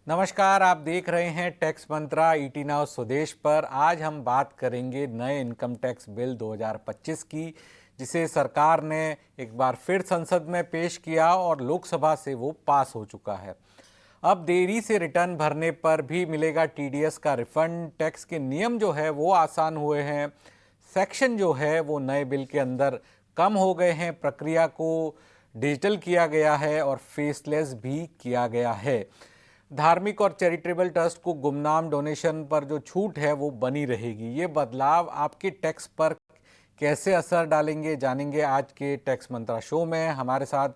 नमस्कार, आप देख रहे हैं टैक्स मंत्रा ईटी नाउ स्वदेश पर। आज हम बात करेंगे नए इनकम टैक्स बिल 2025 की, जिसे सरकार ने एक बार फिर संसद में पेश किया और लोकसभा से वो पास हो चुका है। अब देरी से रिटर्न भरने पर भी मिलेगा टीडीएस का रिफंड। टैक्स के नियम जो है वो आसान हुए हैं। सेक्शन जो है वो नए बिल के अंदर कम हो गए हैं। प्रक्रिया को डिजिटल किया गया है और फेसलेस भी किया गया है। धार्मिक और चैरिटेबल ट्रस्ट को गुमनाम डोनेशन पर जो छूट है वो बनी रहेगी। ये बदलाव आपके टैक्स पर कैसे असर डालेंगे, जानेंगे आज के टैक्स मंत्रा शो में। हमारे साथ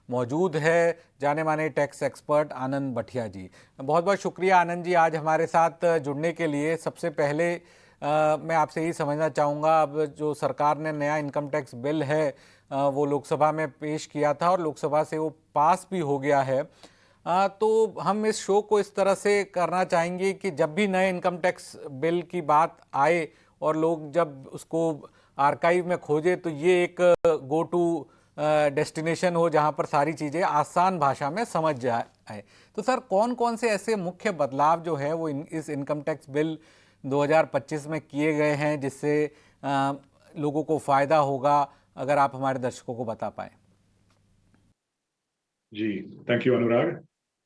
मौजूद है जाने माने टैक्स एक्सपर्ट आनंद भटिया जी। बहुत बहुत शुक्रिया आनंद जी आज हमारे साथ जुड़ने के लिए। सबसे पहले मैं आपसे यही समझना चाहूँगा, अब जो सरकार ने नया इनकम टैक्स बिल है वो लोकसभा में पेश किया था और लोकसभा से वो पास भी हो गया है। तो हम इस शो को इस तरह से करना चाहेंगे कि जब भी नए इनकम टैक्स बिल की बात आए और लोग जब उसको आर्काइव में खोजे तो ये एक गो टू डेस्टिनेशन हो जहां पर सारी चीज़ें आसान भाषा में समझ जाए। तो सर, कौन कौन से ऐसे मुख्य बदलाव जो है वो इस इनकम टैक्स बिल 2025 में किए गए हैं जिससे लोगों को फ़ायदा होगा, अगर आप हमारे दर्शकों को बता पाए। जी, thank you Anurag.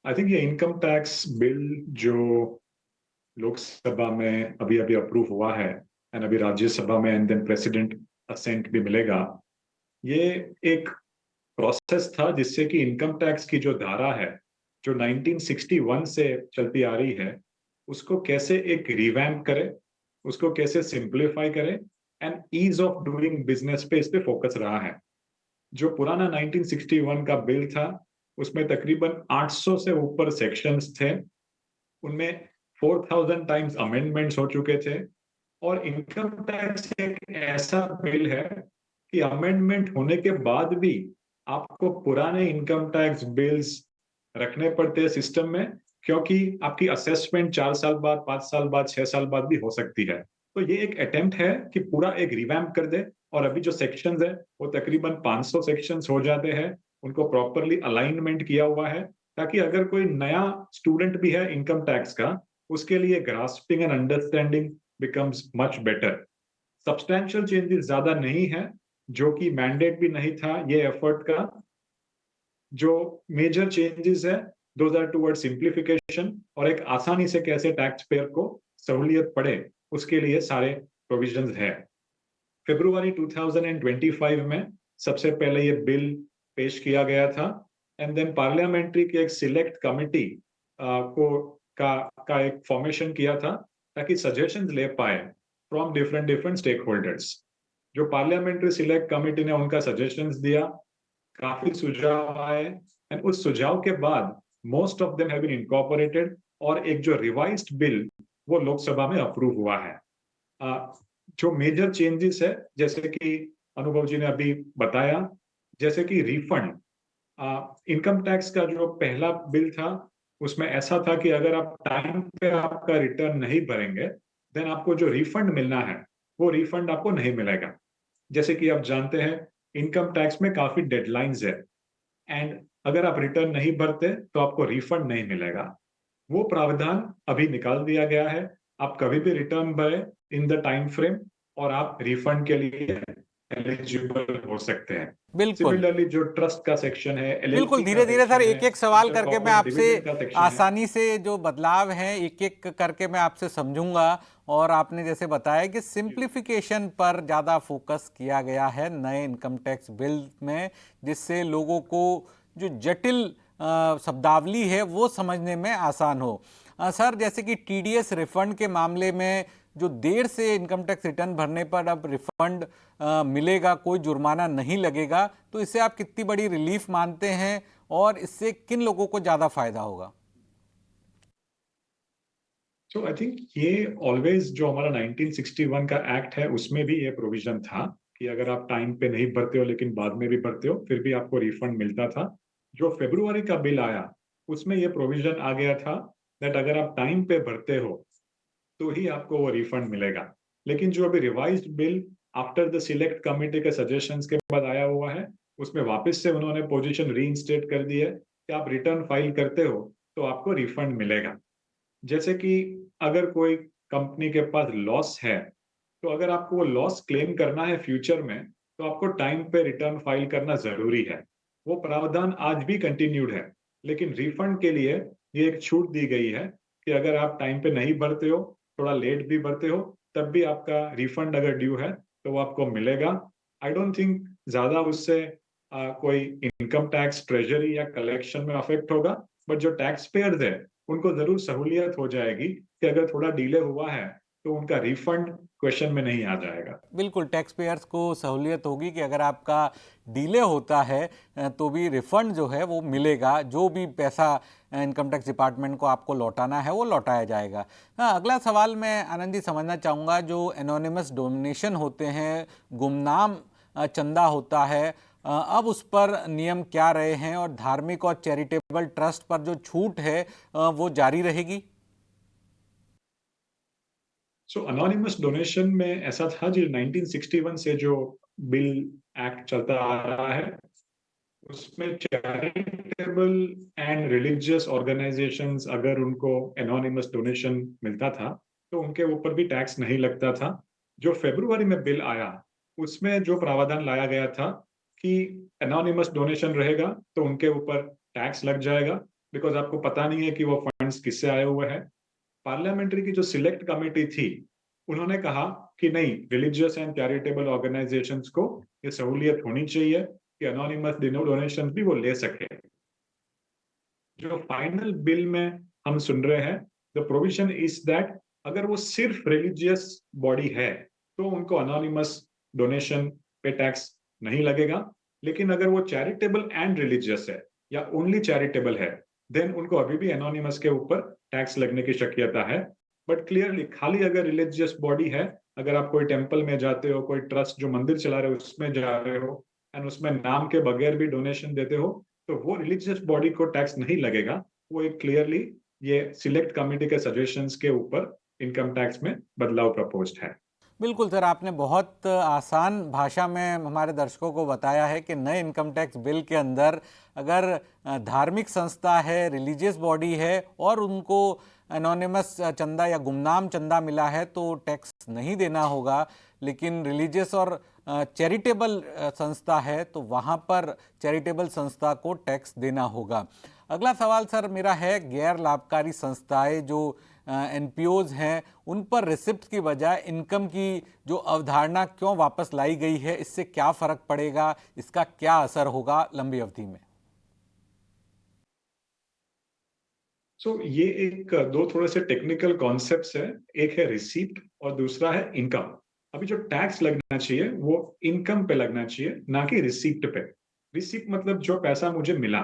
I think ये इनकम टैक्स बिल जो लोकसभा में अभी अभी अप्रूव हुआ है एंड अभी राज्यसभा में एंड देन प्रेसिडेंट असेंट भी मिलेगा, ये एक प्रोसेस था जिससे कि इनकम टैक्स की जो धारा है जो 1961 से चलती आ रही है उसको कैसे एक रिवैम्प करे, उसको कैसे सिंप्लीफाई करे and ease of doing business पे इस पे फोकस रहा है। जो पुराना 1961 का बिल था उसमें तकरीबन 800 से ऊपर सेक्शंस थे, उनमें 4000 टाइम्स अमेंडमेंट्स हो चुके थे। और इनकम टैक्स एक ऐसा बिल है कि अमेंडमेंट होने के बाद भी आपको पुराने इनकम टैक्स बिल्स रखने पड़ते हैं सिस्टम में, क्योंकि आपकी असेसमेंट 4 साल बाद, 5 साल बाद, 6 साल बाद भी हो सकती है। तो ये एक अटेम्प्ट है कि पूरा एक रिवैम्प कर दे। और अभी जो सेक्शंस है वो तकरीबन 500 सेक्शंस हो जाते हैं, उनको प्रॉपरली अलाइनमेंट किया हुआ है ताकि अगर कोई नया स्टूडेंट भी है इनकम टैक्स का, उसके लिए grasping and understanding becomes much better. Substantial changes ज्यादा नहीं है, जो कि मैंडेट भी नहीं था ये एफर्ट का। जो मेजर चेंजेस है दोज आर टुवर्ड सिंप्लीफिकेशन और एक आसानी से कैसे टैक्स पेयर को सहूलियत पड़े उसके लिए सारे प्रोविजंस है। फरवरी 2025 में सबसे पहले ये बिल पेश किया गया था एंड देन पार्लियामेंट्री की एक सिलेक्ट कमिटी को का एक फॉर्मेशन किया था ताकि सजेशंस ले पाए from different different stakeholders. जो पार्लियामेंट्री सिलेक्ट कमिटी ने उनका सजेशंस दिया, काफी सुझाव आए एंड उस सुझाव के बाद most of them have been incorporated और एक जो रिवाइज्ड बिल वो लोकसभा में अप्रूव हुआ है। जो मेजर चेंजेस है जैसे कि अनुभव जी ने अभी बताया, जैसे कि रिफंड। इनकम टैक्स का जो पहला बिल था उसमें ऐसा था कि अगर आप टाइम पे आपका रिटर्न नहीं भरेंगे देन आपको जो रिफंड मिलना है वो रिफंड आपको नहीं मिलेगा। जैसे कि आप जानते हैं इनकम टैक्स में काफी डेडलाइंस है एंड अगर आप रिटर्न नहीं भरते तो आपको रिफंड नहीं मिलेगा। वो प्रावधान अभी निकाल दिया गया है। आप कभी भी रिटर्न भरें इन द टाइम फ्रेम और आप रिफंड के लिए एलिजिबल हो सकते हैं। बिल्कुल सिमिलरली जो ट्रस्ट का सेक्शन है, बिल्कुल, एलएलसी का धीरे धीरे सर सेक्शन है, एक एक सवाल करके मैं इंटरकॉर्पोरेट आपसे डिविडेंड का सेक्शन है। आसानी से जो बदलाव हैं एक एक करके मैं आपसे समझूंगा। और आपने जैसे बताया कि सिंप्लीफिकेशन पर ज़्यादा फोकस किया गया है नए इनकम टैक्स बिल में, जिससे लोगों को जो जटिल शब्दावली है वो समझने में आसान हो। सर, जैसे कि टीडीएस रिफंड के मामले में जो देर से इनकम टैक्स रिटर्न भरने पर अब रिफंड मिलेगा, कोई जुर्माना नहीं लगेगा, तो इससे आप कितनी बड़ी रिलीफ मानते हैं और इससे किन लोगों को ज़्यादा फायदा होगा? सो आई थिंक ये ऑलवेज जो हमारा 1961 का एक्ट है उसमें भी ये प्रोविजन था कि अगर आप टाइम पे नहीं भरते हो लेकिन बाद में भी भरते हो फिर भी आपको रिफंड मिलता था। जो फरवरी का बिल आया उसमें ये प्रोविजन आ गया था दैट अगर आप टाइम पे भरते हो तो ही आपको वो रिफंड मिलेगा। लेकिन जो अभी revised bill after the select committee के सजेशंस के बाद आया हुआ है उसमें वापस से उन्होंने पोजीशन रीइंस्टेट कर दी है कि आप रिटर्न फाइल करते हो तो आपको रिफंड मिलेगा। जैसे कि अगर कोई कंपनी के पास लॉस है, तो अगर आपको वो लॉस क्लेम करना है फ्यूचर में, तो आपको टाइम पे रिटर्न फाइल करना जरूरी है। वो प्रावधान आज भी कंटिन्यूड है, लेकिन रिफंड के लिए ये एक छूट दी गई है कि अगर आप टाइम पे नहीं भरते हो, थोड़ा लेट भी भरते हो, तब भी आपका रिफंड अगर ड्यू है तो वो आपको मिलेगा। आई डोंट थिंक ज्यादा उससे कोई इनकम टैक्स, ट्रेजरी या कलेक्शन में अफेक्ट होगा, बट जो टैक्स पेयर्स है उनको जरूर सहूलियत हो जाएगी कि अगर थोड़ा डिले हुआ है तो उनका रिफंड क्वेश्चन में नहीं आ जाएगा। बिल्कुल, टैक्स पेयर्स को सहूलियत होगी कि अगर आपका डिले होता है तो भी रिफंड जो है वो मिलेगा, जो भी पैसा इनकम टैक्स डिपार्टमेंट को आपको लौटाना है वो लौटाया जाएगा। हाँ, अगला सवाल मैं आनंद जी समझना चाहूँगा, जो एनोनिमस डोनेशन होते हैं, गुमनाम चंदा होता है, अब उस पर नियम क्या रहे हैं और धार्मिक और चैरिटेबल ट्रस्ट पर जो छूट है वो जारी रहेगी? सो अनोनिमस डोनेशन में ऐसा था जी, 1961 से जो बिल एक्ट चलता आ रहा है, उसमें चैरिटेबल एंड रिलीजियस ऑर्गेनाइजेशंस अगर उनको एनोनिमस डोनेशन मिलता था तो उनके ऊपर भी टैक्स नहीं लगता था। जो फरवरी में बिल आया, उसमें जो प्रावधान लाया गया था कि एनोनिमस डोनेशन रहेगा तो उनके ऊपर टैक्स लग जाएगा, बिकॉज आपको पता नहीं है कि वो फंड्स किससे आए हुए हैं। पार्लियामेंट्री की जो सिलेक्ट कमेटी थी, उन्होंने कहा कि नहीं, रिलीजियस एंड चैरिटेबल ऑर्गेनाइजेशंस को ये सहूलियत होनी चाहिए कि अनोनिमस डोनेशन भी वो ले सके। जो फाइनल बिल में हम सुन रहे हैं, द प्रोविजन इज दैट अगर वो सिर्फ रिलीजियस बॉडी है तो उनको अनोनिमस डोनेशन पे टैक्स नहीं लगेगा, लेकिन अगर वो चैरिटेबल एंड रिलीजियस है या ओनली चैरिटेबल है, देन उनको अभी भी एनोनिमस के ऊपर टैक्स लगने की शक्यता है। बट क्लियरली खाली अगर रिलीजियस बॉडी है, अगर आप कोई टेम्पल में जाते हो, कोई ट्रस्ट जो मंदिर चला रहे हो उसमें जा रहे हो एंड उसमें नाम के बगैर भी डोनेशन देते हो, तो वो रिलीजियस बॉडी को टैक्स नहीं लगेगा। वो एक क्लियरली ये सिलेक्ट कमेटी के सजेशंस के ऊपर इनकम टैक्स में बदलाव प्रपोज्ड है। बिल्कुल सर, आपने बहुत आसान भाषा में हमारे दर्शकों को बताया है कि नए इनकम टैक्स बिल के अंदर अगर धार्मिक संस्था है, रिलीजियस बॉडी है और उनको एनोनिमस चंदा या गुमनाम चंदा मिला है तो टैक्स नहीं देना होगा, लेकिन रिलीजियस और चैरिटेबल संस्था है तो वहाँ पर चैरिटेबल संस्था को टैक्स देना होगा। अगला सवाल सर मेरा है, गैर लाभकारी संस्थाएं जो एनपीओज हैं, उन पर रिसिप्ट की बजाय इनकम की जो अवधारणा क्यों वापस लाई गई है, इससे क्या फर्क पड़ेगा, इसका क्या असर होगा लंबी अवधि में? ये एक दो थोड़े से टेक्निकल कॉन्सेप्ट्स है। एक है रिसीप्ट और दूसरा है इनकम। अभी जो टैक्स लगना चाहिए वो इनकम पे लगना चाहिए, ना कि रिसीप्ट पे। रिसीप्ट मतलब जो पैसा मुझे मिला।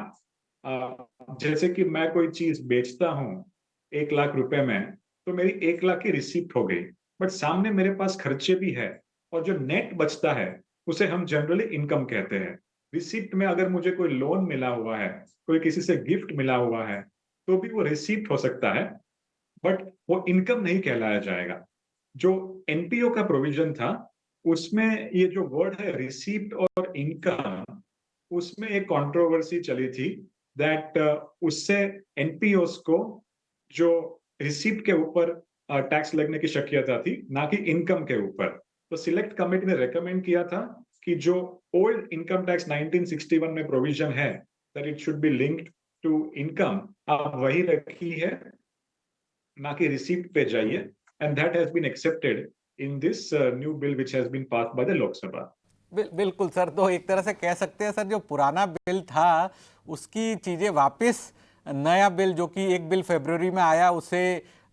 जैसे कि मैं कोई चीज बेचता हूँ 1 लाख रुपए में, तो मेरी 1 लाख की रिसीप्ट हो गई, बट सामने मेरे पास खर्चे भी है और जो नेट बचता है उसे हम जनरली इनकम कहते हैं। रिसीप्ट में अगर मुझे कोई लोन मिला हुआ है, कोई किसी से गिफ्ट मिला हुआ है, तो भी वो रिसीप्ट हो सकता है, बट वो इनकम नहीं कहलाया जाएगा। जो एनपीओ का प्रोविजन था, उसमें ये जो वर्ड है रिसीप्ट और इनकम, उसमें एक कंट्रोवर्सी चली थी दैट उससे एनपीओस को जो रिसीप्ट के ऊपर टैक्स लगने की शक्यता थी, ना कि इनकम के ऊपर। तो सिलेक्ट कमेटी ने रेकमेंड किया था कि जो ओल्ड इनकम टैक्स 1961 में प्रोविजन है that it should be linked to income, आप वही रखी है, ना कि रिसीप्ट पे जाइए। And that has been accepted in this new bill which has been passed by the Lok Sabha. बिल्कुल सर, तो एक तरह से कह सकते हैं सर, जो पुराना बिल था उसकी चीज़ें वापस, नया बिल जो कि एक बिल फरवरी में आया उसे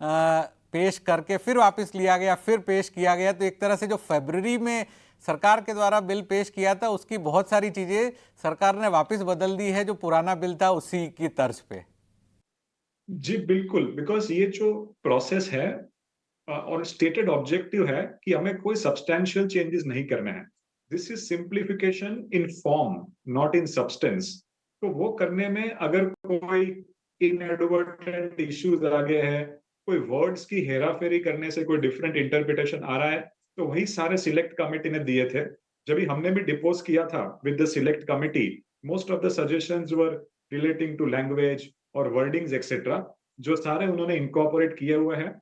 पेश करके फिर वापस लिया गया, फिर पेश किया गया, तो एक तरह से जो फरवरी में सरकार के द्वारा बिल पेश किया था उसकी बहुत सारी चीज़ें सरकार ने वापस बदल दी है, जो पुराना बिल था उसी की तर्ज पे। जी बिल्कुल, बिकॉज ये जो प्रोसेस है और स्टेटेड ऑब्जेक्टिव है कि हमें कोई सब्सटैंशियल चेंजेस नहीं करने हैं। This is simplification in form, not in substance. तो वो करने में अगर कोई इनएडवर्टेंट इश्यूज आ गए हैं, कोई वर्ड्स की हेराफेरी करने से कोई डिफरेंट इंटरप्रिटेशन आ रहा है, तो वही सारे सिलेक्ट कमेटी ने दिए थे। जब भी हमने भी डिपोज किया था with the select committee, most of the suggestions were relating to language और वर्डिंग्स एक्सेट्रा जो सारे उन्होंने इनकॉर्पोरेट किए हुए हैं,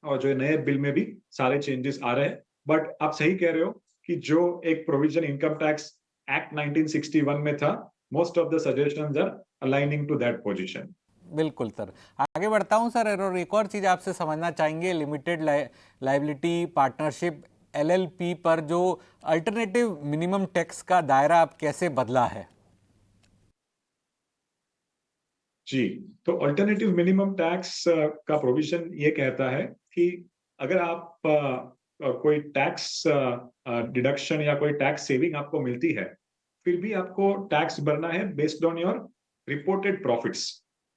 और जो नए बिल में भी सारे चेंजेस आ रहे हैं। बट आप सही कह रहे हो कि जो एक प्रोविजन इनकम टैक्स एक्ट 1961 में था, most of the suggestions are aligning to that position. बिल्कुल सर। आगे बढ़ता हूं सर, और एक और चीज़ आपसे समझना चाहेंगे, लिमिटेड लाइबिलिटी पार्टनरशिप एलएलपी पर जो अल्टरनेटिव मिनिमम टैक्स का दायरा अब कैसे बदला है? जी, तो अल्टरनेटिव मिनिमम टैक्स का प्रोविजन ये कहता है कि अगर आप कोई टैक्स डिडक्शन या कोई टैक्स सेविंग आपको मिलती है, फिर भी आपको टैक्स भरना है based on your reported profits.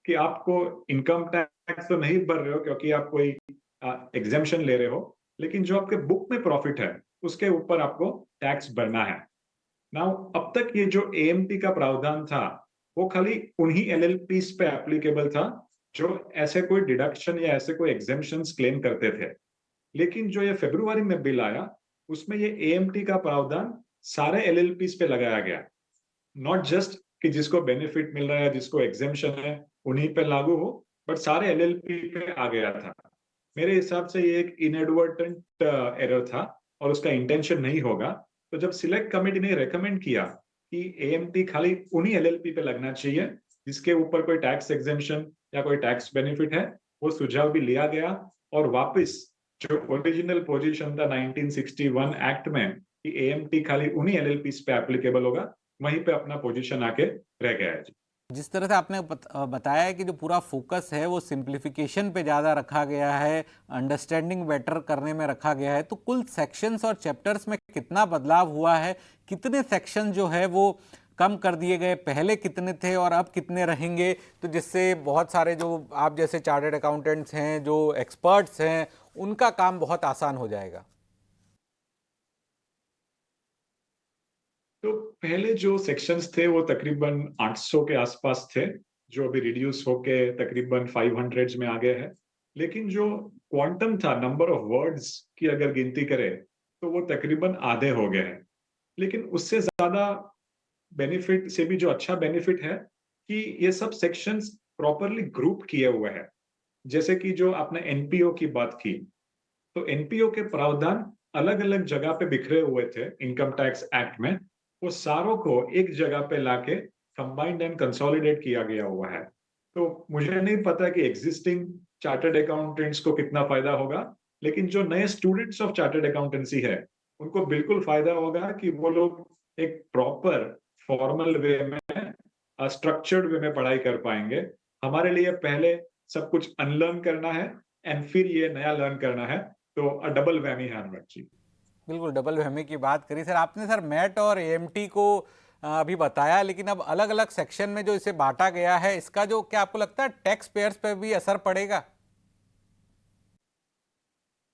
कि आपको इनकम टैक्स तो नहीं भर रहे हो क्योंकि आप कोई एग्जेम्पशन ले रहे हो, लेकिन जो आपके बुक में प्रॉफिट है उसके ऊपर आपको टैक्स भरना है। नाउ अब तक ये जो एएमटी का प्रावधान था वो खाली उन्हीं एलएलपीज पे एप्लीकेबल था जो ऐसे कोई डिडक्शन या ऐसे कोई एग्जेम्पशंस क्लेम करते थे। लेकिन जो ये फरवरी में बिल आया उसमें ये एएमटी का प्रावधान सारे एलएलपीज पे लगाया गया। नॉट जस्ट कि जिसको बेनिफिट मिल रहा है, जिसको एग्जेम्पशन है, उन्हीं पे लागू हो, बट सारे एलएलपी पे आ गया था। मेरे हिसाब से ये एक इनएडवर्टेंट एरर था और उसका इंटेंशन नहीं होगा। तो जब सिलेक्ट कमेटी ने रेकमेंड किया कि एएमटी खाली उन्हीं एलएलपी पे लगना चाहिए जिसके ऊपर कोई टैक्स एग्जेम्पशन या कोई टैक्स बेनिफिट है, वो सुझाव भी लिया गया और वापस जो ओरिजिनल पोजीशन था 1961 एक्ट में कि एएमटी खाली उन्हीं एलएलपी पे एप्लीकेबल होगा, वहीं पे अपना पोजीशन आके रह गया है। जिस तरह से आपने बताया है कि जो पूरा फोकस है वो सिंप्लीफिकेशन पे ज़्यादा रखा गया है, अंडरस्टैंडिंग बेटर करने में रखा गया है, तो कुल सेक्शंस और चैप्टर्स में कितना बदलाव हुआ है? कितने सेक्शन जो है वो कम कर दिए गए, पहले कितने थे और अब कितने रहेंगे? तो जिससे बहुत सारे जो आप जैसे चार्टर्ड अकाउंटेंट्स हैं, जो एक्सपर्ट्स हैं, उनका काम बहुत आसान हो जाएगा। तो पहले जो सेक्शंस थे वो तकरीबन 800 के आसपास थे, जो अभी रिड्यूस होके तकरीबन 500 में आ गए हैं। लेकिन जो क्वांटम था, नंबर ऑफ वर्ड्स की अगर गिनती करें तो वो तकरीबन आधे हो गए हैं। लेकिन उससे ज्यादा बेनिफिट से भी जो अच्छा बेनिफिट है कि ये सब सेक्शंस प्रॉपरली ग्रुप किए हुए हैं। जैसे कि जो आपने एनपीओ की बात की, तो एनपीओ के प्रावधान अलग अलग जगह पे बिखरे हुए थे इनकम टैक्स एक्ट में, वो सारों को एक जगह पे लाके कंबाइंड एंड कंसोलिडेट किया गया हुआ है। तो मुझे नहीं पता कि एग्जिस्टिंग चार्टर्ड अकाउंटेंट्स को कितना फायदा होगा, लेकिन जो नए स्टूडेंट्स ऑफ चार्टर्ड अकाउंटेंसी है उनको बिल्कुल फायदा होगा कि वो लोग एक प्रॉपर फॉर्मल वे में, स्ट्रक्चर्ड वे में पढ़ाई कर पाएंगे। हमारे लिए पहले सब कुछ अनलर्न करना है एंड फिर ये नया लर्न करना है, तो डबल वैमी है अनुराग जी। बिल्कुल, डबल वहमी की बात करी सर आपने। सर मैट और एएमटी को अभी बताया, लेकिन अब अलग अलग सेक्शन में जो इसे बांटा गया है, इसका जो क्या आपको लगता है टैक्स पेयर्स पे भी असर पड़ेगा?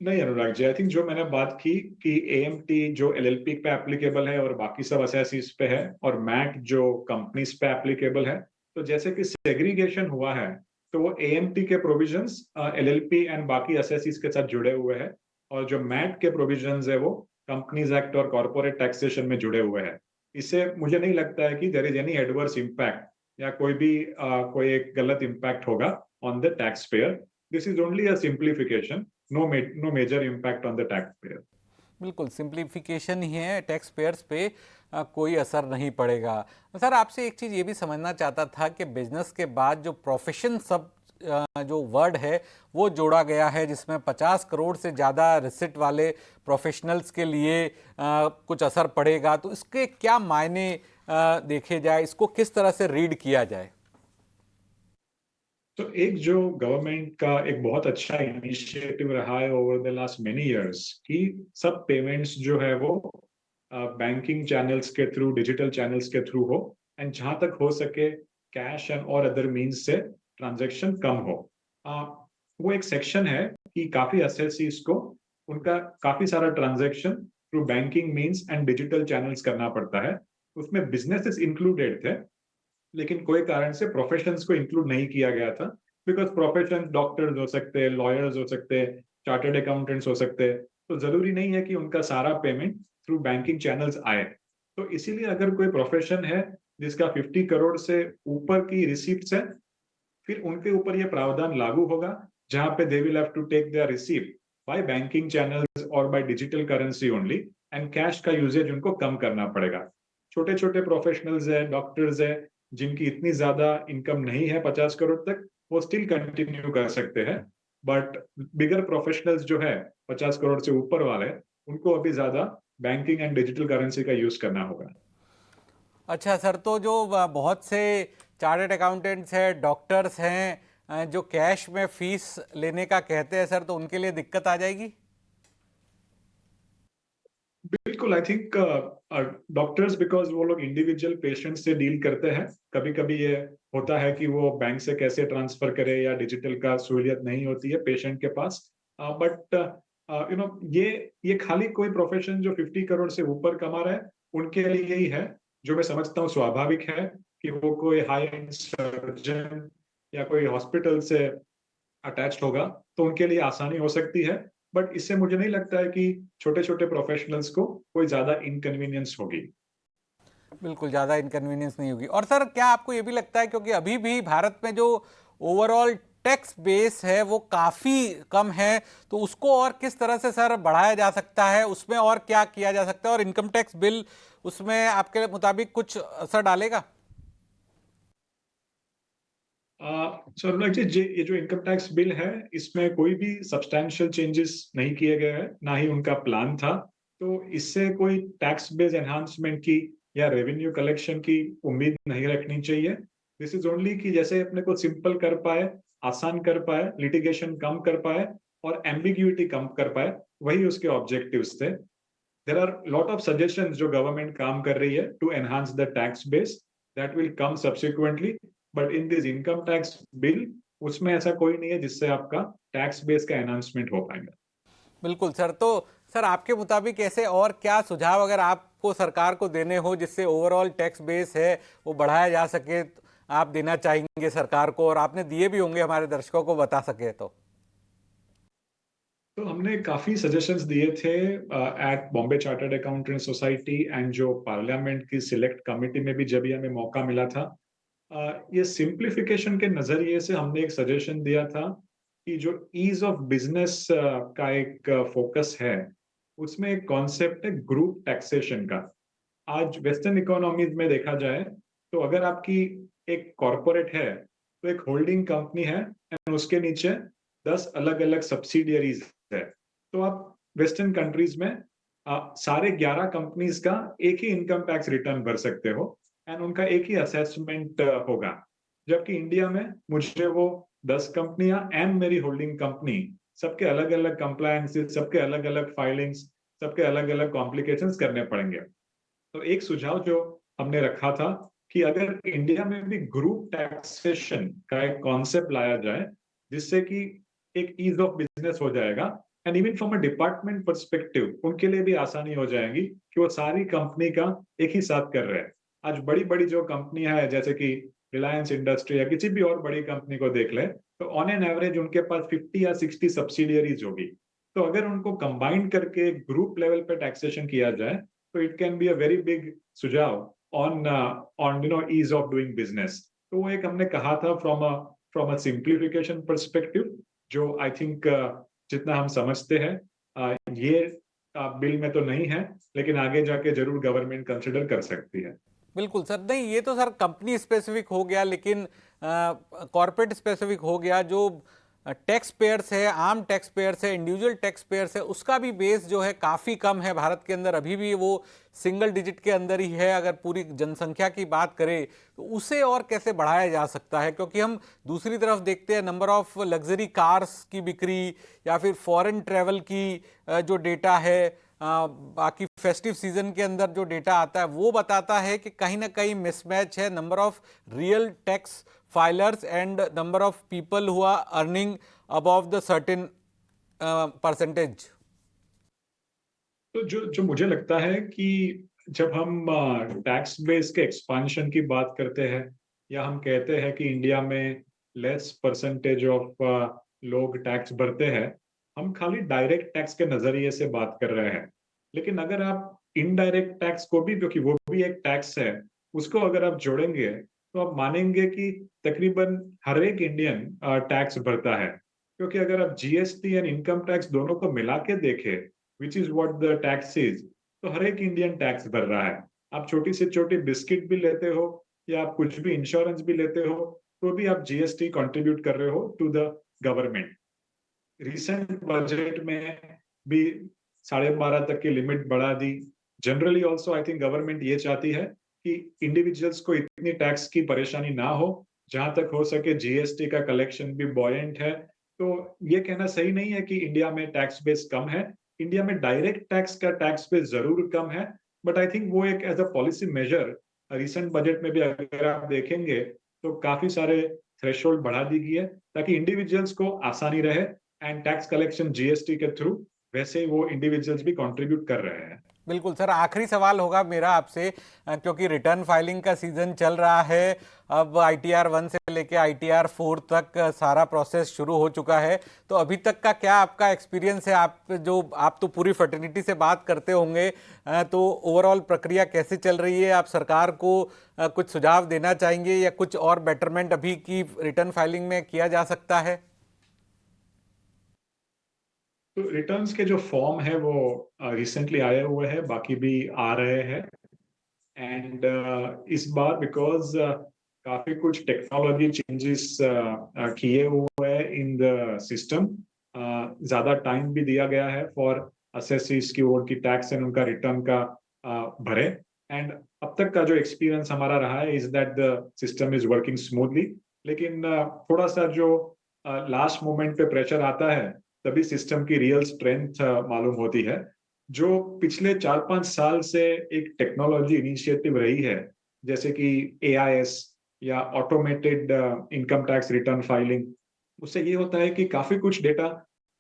नहीं अनुराग जी, आई थिंक जो मैंने बात की कि एएमटी जो एलएलपी पे एप्लीकेबल है और बाकी सब असेसीज पे है, और मैट जो कंपनीज पे एप्लीकेबल है, तो जैसे कि सेग्रीगेशन हुआ है तो वो एएमटी के प्रोविजंस एलएलपी एंड बाकी असेसीज के साथ जुड़े हुए हैं, और जो मैट के प्रोविजंस है वो कंपनीज एक्ट और कॉर्पोरेट टैक्सेशन में जुड़े हुए हैं। इससे मुझे नहीं लगता है कि there is any adverse impact या कोई भी कोई एक गलत इम्पैक्ट होगा on the taxpayer. This is only a simplification, no major impact on the taxpayer. बिल्कुल सिंप्लीफिकेशन ही है, टैक्स पेयर्स पे कोई असर नहीं पड़ेगा। सर आपसे एक चीज़ ये भी समझना चाहता था कि बिजनेस के बाद जो प्रोफेशन सब जो वर्ड है वो जोड़ा गया है, जिसमें 50 करोड़ से ज़्यादा रिसिट वाले प्रोफेशनल्स के लिए कुछ असर पड़ेगा, तो इसके क्या मायने देखे जाए, इसको किस तरह से रीड किया जाए? तो एक जो गवर्नमेंट का एक बहुत अच्छा इनिशिएटिव रहा है over the last many years कि सब पेमेंट्स जो है वो बैंकिंग चैनल्स के थ्रू, डिजिटल चैनल्स के थ्रू हो, एंड जहां तक हो सके कैश एंड और अदर मीन्स से ट्रांजैक्शन कम हो। वो एक सेक्शन है कि काफी एसएससीज को उनका काफी सारा transaction through banking means and digital channels करना पड़ता है। उसमें बिजनेसेस इंक्लूडेड थे, लेकिन कोई कारण से प्रोफेशंस को इंक्लूड नहीं किया गया था। बिकॉज प्रोफेशन डॉक्टर्स हो सकते हैं, लॉयर्स हो सकते हैं, चार्टर्ड अकाउंटेंट्स हो सकते हैं, तो जरूरी नहीं है कि उनका सारा पेमेंट थ्रू बैंकिंग चैनल्स आए। तो इसीलिए अगर कोई प्रोफेशन है जिसका 50 करोड़ से ऊपर की रिसीप्ट है, फिर उनके ऊपर ये प्रावधान लागू होगा जहां पे they will have to take their receipt by banking channels और by digital currency only, and cash का यूजेज उनको कम करना पड़ेगा। छोटे छोटे प्रोफेशनल्स है, डॉक्टर्स है, जिनकी इतनी ज्यादा इनकम नहीं है 50 करोड़ तक, वो स्टिल कंटिन्यू कर सकते हैं। बट बिगर प्रोफेशनल्स जो है 50 करोड़ से ऊपर वाले, उनको अभी ज्यादा बैंकिंग एंड डिजिटल करेंसी का यूज करना होगा। अच्छा सर, तो जो बहुत से चार्टर्ड अकाउंटेंट्स हैं, डॉक्टर्स हैं, जो कैश में फीस लेने का कहते हैं सर, तो उनके लिए दिक्कत आ जाएगी? बिल्कुल, आई थिंक डॉक्टर्स, बिकॉज वो लोग इंडिविजुअल पेशेंट से डील करते हैं, कभी कभी ये होता है कि वो बैंक से कैसे ट्रांसफर करे या डिजिटल का सहूलियत नहीं होती है पेशेंट के पास। बट यू नो, ये खाली कोई प्रोफेशन जो 50 करोड़ से ऊपर कमा रहा है उनके लिए यही है, जो मैं समझता हूँ स्वाभाविक है कि वो कोई हाई एंड सर्जन या कोई हॉस्पिटल से अटैच्ड होगा, तो उनके लिए आसानी हो सकती है। बट इससे मुझे नहीं लगता है कि छोटे छोटे प्रोफेशनल्स को कोई ज्यादा इनकन्वीनियंस होगी। बिल्कुल, ज़्यादा इनकन्वीनियंस नहीं होगी। और सर, क्या आपको ये भी लगता है, क्योंकि अभी भी भारत में जो ओवरऑल टैक्स बेस है वो काफ़ी कम है, तो उसको और किस तरह से सर बढ़ाया जा सकता है, उसमें और क्या किया जा सकता है, और इनकम टैक्स बिल उसमें आपके मुताबिक कुछ असर डालेगा? सो अनुराग जी, ये जो इनकम टैक्स बिल है, इसमें कोई भी सब्सटैंशियल चेंजेस नहीं किए गए हैं, ना ही उनका प्लान था। तो इससे कोई टैक्स बेस एनहांसमेंट की या रेवेन्यू कलेक्शन की उम्मीद नहीं रखनी चाहिए। दिस इज ओनली कि जैसे अपने को सिंपल कर पाए, आसान कर पाए, लिटिगेशन कम कर पाए और एम्बिग्यूटी कम कर पाए, वही उसके ऑब्जेक्टिव्स थे। There are lot of suggestions जो गवर्नमेंट काम कर रही है to enhance the tax base, that will come subsequently. But in this income tax bill, उसमें ऐसा कोई नहीं है जिससे आपका टैक्स बेस का एनहांसमेंट हो पाएगा। बिल्कुल सर। तो सर, आपके मुताबिक ऐसे और क्या सुझाव अगर आपको सरकार को देने हो जिससे ओवरऑल टैक्स बेस है वो बढ़ाया जा सके, तो आप देना चाहेंगे सरकार को, और आपने दिए भी होंगे, हमारे दर्शकों को बता सके तो? तो हमने काफी सजेशंस दिए थे at Bombay chartered accountant society, and जो पार्लियामेंट की सिलेक्ट कमिटी में भी जब भी हमें मौका मिला था। ये सिंप्लीफिकेशन के नजरिए से हमने एक सजेशन दिया था कि जो ईज ऑफ बिजनेस का एक फोकस है, उसमें एक कॉन्सेप्ट है ग्रुप टैक्सेशन का। आज वेस्टर्न इकोनॉमीज में देखा जाए, तो अगर आपकी एक कॉरपोरेट है, तो एक होल्डिंग कंपनी है एंड उसके नीचे 10 अलग अलग सब्सिडियरीज है। तो आप वेस्टर्न कंट्रीज में सारे 11 कंपनीज का एक ही इनकम टैक्स रिटर्न भर सकते हो एंड उनका एक ही असेसमेंट होगा। जबकि इंडिया में मुझे वो 10 कंपनियां एंड मेरी होल्डिंग कंपनी, सबके अलग अलग कंप्लायंसेस, सबके अलग अलग फाइलिंग्स, सबके अलग अलग कॉम्प्लिकेशंस करने पड़ेंगे। तो एक सुझाव जो हमने रखा था कि अगर इंडिया में भी ग्रुप टैक्सेशन का एक कॉन्सेप्ट लाया जाए, जिससे कि एक ईज ऑफ बिजनेस हो जाएगा, and even from a department perspective उनके लिए भी आसानी हो जाएगी कि वो सारी कंपनी का एक ही साथ कर रहे हैं। आज बड़ी बड़ी जो कंपनियां हैं, जैसे कि रिलायंस इंडस्ट्री या किसी भी और बड़ी कंपनी को देख ले, तो ऑन एन एवरेज उनके पास 50 या 60 सब्सिडियरीज होगी। तो अगर उनको कंबाइन करके ग्रुप लेवल पे टैक्सेशन किया जाए, so it can be a very big सुझाव on ease of doing business। तो वो एक हमने कहा था from a simplification perspective, जो आई थिंक जितना हम समझते हैं ये बिल में तो नहीं है, लेकिन आगे जाके जरूर गवर्नमेंट कंसिडर कर सकती है। बिल्कुल सर। नहीं, ये तो सर कंपनी स्पेसिफिक हो गया, लेकिन कॉरपोरेट स्पेसिफिक हो गया। जो टैक्स पेयर्स है, आम टैक्स पेयर्स है, इंडिविजुअल टैक्स पेयर्स है, उसका भी बेस जो है काफ़ी कम है भारत के अंदर। अभी भी वो सिंगल डिजिट के अंदर ही है अगर पूरी जनसंख्या की बात करें, तो उसे और कैसे बढ़ाया जा सकता है? क्योंकि हम दूसरी तरफ देखते हैं नंबर ऑफ लग्जरी कार्स की बिक्री, या फिर फॉरेन ट्रैवल की जो डेटा है, बाकी फेस्टिव सीजन के अंदर जो डेटा आता है वो बताता है कि कहीं ना कहीं मिसमैच है number of real tax filers and number of people who are earning above the certain percentage. तो जो जो मुझे लगता है कि जब हम टैक्स बेस के एक्सपांशन की बात करते हैं, या हम कहते हैं कि इंडिया में लेस परसेंटेज ऑफ लोग टैक्स भरते हैं, हम खाली डायरेक्ट टैक्स के नजरिए से बात कर रहे हैं। लेकिन अगर आप इनडायरेक्ट टैक्स को भी, क्योंकि वो भी एक टैक्स है, उसको अगर आप जोड़ेंगे, तो आप मानेंगे कि तकरीबन हर एक इंडियन टैक्स भरता है, क्योंकि अगर आप जीएसटी एंड इनकम टैक्स दोनों को मिला के देखें, which is what the tax is, तो हर एक इंडियन टैक्स भर रहा है। आप छोटी से छोटी बिस्किट भी लेते हो या आप कुछ भी इंश्योरेंस भी लेते हो, तो भी आप जीएसटी कंट्रीब्यूट कर रहे हो to the government. Recent budget में भी 12.5 तक की लिमिट बढ़ा दी। Generally also I think government ये चाहती है कि इंडिविजुअल्स को इतनी टैक्स की परेशानी ना हो, जहां तक हो सके जीएसटी का कलेक्शन भी बॉयंट है। तो ये कहना सही नहीं है कि इंडिया में टैक्स बेस कम है। इंडिया में डायरेक्ट टैक्स का टैक्स बेस जरूर कम है, बट आई थिंक वो एक as a policy measure recent budget में भी अगर आप देखेंगे तो काफी सारे थ्रेशोल्ड बढ़ा दी गई है, ताकि इंडिविजुअल्स को आसानी रहे एंड टैक्स कलेक्शन जीएसटी के थ्रू वैसे वो इंडिविजुअल्स भी कंट्रीब्यूट कर रहे हैं। बिल्कुल सर, आखिरी सवाल होगा मेरा आपसे, क्योंकि रिटर्न फाइलिंग का सीजन चल रहा है। अब ITR 1 से लेके ITR 4 तक सारा प्रोसेस शुरू हो चुका है। तो अभी तक का क्या आपका एक्सपीरियंस है? आप तो पूरी फर्टिलिटी से बात करते होंगे, तो ओवरऑल प्रक्रिया कैसे चल रही है? आप सरकार को कुछ सुझाव देना चाहेंगे या कुछ और बेटरमेंट अभी की रिटर्न फाइलिंग में किया जा सकता है? तो रिटर्न्स के जो फॉर्म है वो रिसेंटली आए हुए हैं, बाकी भी आ रहे हैं। एंड इस बार बिकॉज काफी कुछ टेक्नोलॉजी चेंजेस किए हुए हैं इन द सिस्टम, ज्यादा टाइम भी दिया गया है फॉर असेसीज की वो की टैक्स एंड उनका रिटर्न का भरे। एंड अब तक का जो एक्सपीरियंस हमारा रहा है is that the system is working smoothly. लेकिन थोड़ा सा जो लास्ट मोमेंट पे प्रेशर आता है, तभी सिस्टम की रियल स्ट्रेंथ मालूम होती है। जो पिछले 4-5 साल से एक टेक्नोलॉजी इनिशिएटिव रही है, जैसे कि AIS या automated income tax return filing, उससे ये होता है कि काफी कुछ डेटा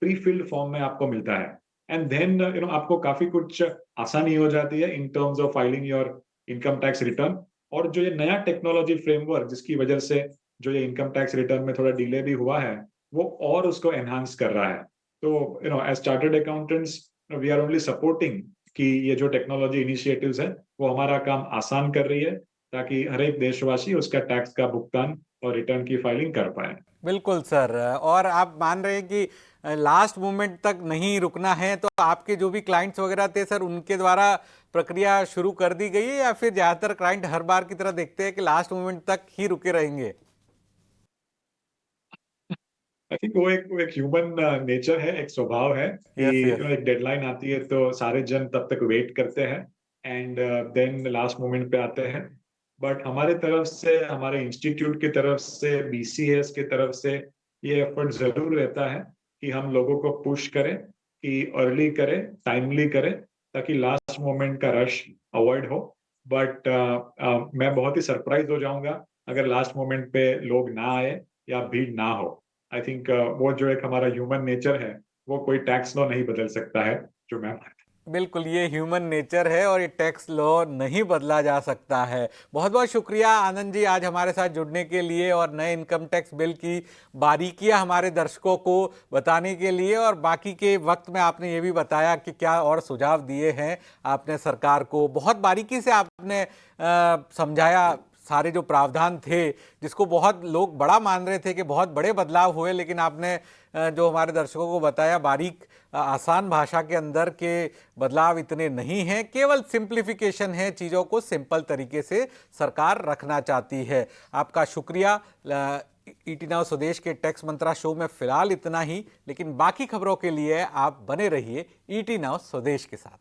प्री फिल्ड फॉर्म में आपको मिलता है एंड देन आपको काफी कुछ आसानी हो जाती है in terms of filing your income tax return. और जो ये नया टेक्नोलॉजी फ्रेमवर्क जिसकी वजह से जो ये इनकम टैक्स रिटर्न में थोड़ा डिले भी हुआ है, वो और उसको एनहांस कर रहा है। तो as chartered accountants we are only supporting कि ये जो टेक्नोलॉजी इनिशिएटिव्स है वो हमारा काम आसान कर रही है, ताकि हर एक देशवासी उसका टैक्स का भुगतान और रिटर्न की फाइलिंग कर पाए। बिल्कुल सर, और आप मान रहे हैं कि लास्ट मोमेंट तक नहीं रुकना है, तो आपके जो भी क्लाइंट्स वगैरह थे सर, उनके द्वारा प्रक्रिया शुरू कर दी गई है या फिर ज़्यादातर क्लाइंट हर बार की तरह देखते हैं कि लास्ट मोमेंट तक ही रुके रहेंगे? आई थिंक वो एक ह्यूमन नेचर है, एक स्वभाव है कि यस यस। एक डेडलाइन आती है तो सारे जन तब तक वेट करते हैं एंड देन लास्ट मोमेंट पे आते हैं। बट हमारे तरफ से, हमारे इंस्टीट्यूट की तरफ से, BCS की तरफ से ये एफर्ट जरूर रहता है कि हम लोगों को पुश करें कि अर्ली करें, टाइमली करें, ताकि लास्ट मोमेंट का रश अवॉइड हो। बट मैं बहुत ही सरप्राइज हो जाऊंगा अगर लास्ट मोमेंट पे लोग ना आए या भीड़ ना हो। आई थिंक वो जो एक हमारा ह्यूमन नेचर है, वो कोई टैक्स लॉ नहीं बदल सकता है, जो मैं मानता बिल्कुल, ये ह्यूमन नेचर है और ये टैक्स लॉ नहीं बदला जा सकता है। बहुत बहुत शुक्रिया आनंद जी, आज हमारे साथ जुड़ने के लिए और नए इनकम टैक्स बिल की बारीकियां हमारे दर्शकों को बताने के लिए। और बाकी के वक्त में आपने ये भी बताया कि क्या और सुझाव दिए हैं आपने सरकार को। बहुत बारीकी से आपने समझाया सारे जो प्रावधान थे, जिसको बहुत लोग बड़ा मान रहे थे कि बहुत बड़े बदलाव हुए, लेकिन आपने जो हमारे दर्शकों को बताया बारीक आसान भाषा के अंदर के बदलाव इतने नहीं हैं, केवल सिंप्लीफिकेशन है, चीज़ों को सिंपल तरीके से सरकार रखना चाहती है। आपका शुक्रिया। ET नाउ स्वदेश के टैक्स मंत्रा शो में फिलहाल इतना ही, लेकिन बाकी खबरों के लिए आप बने रहिए ET नाउ स्वदेश के साथ।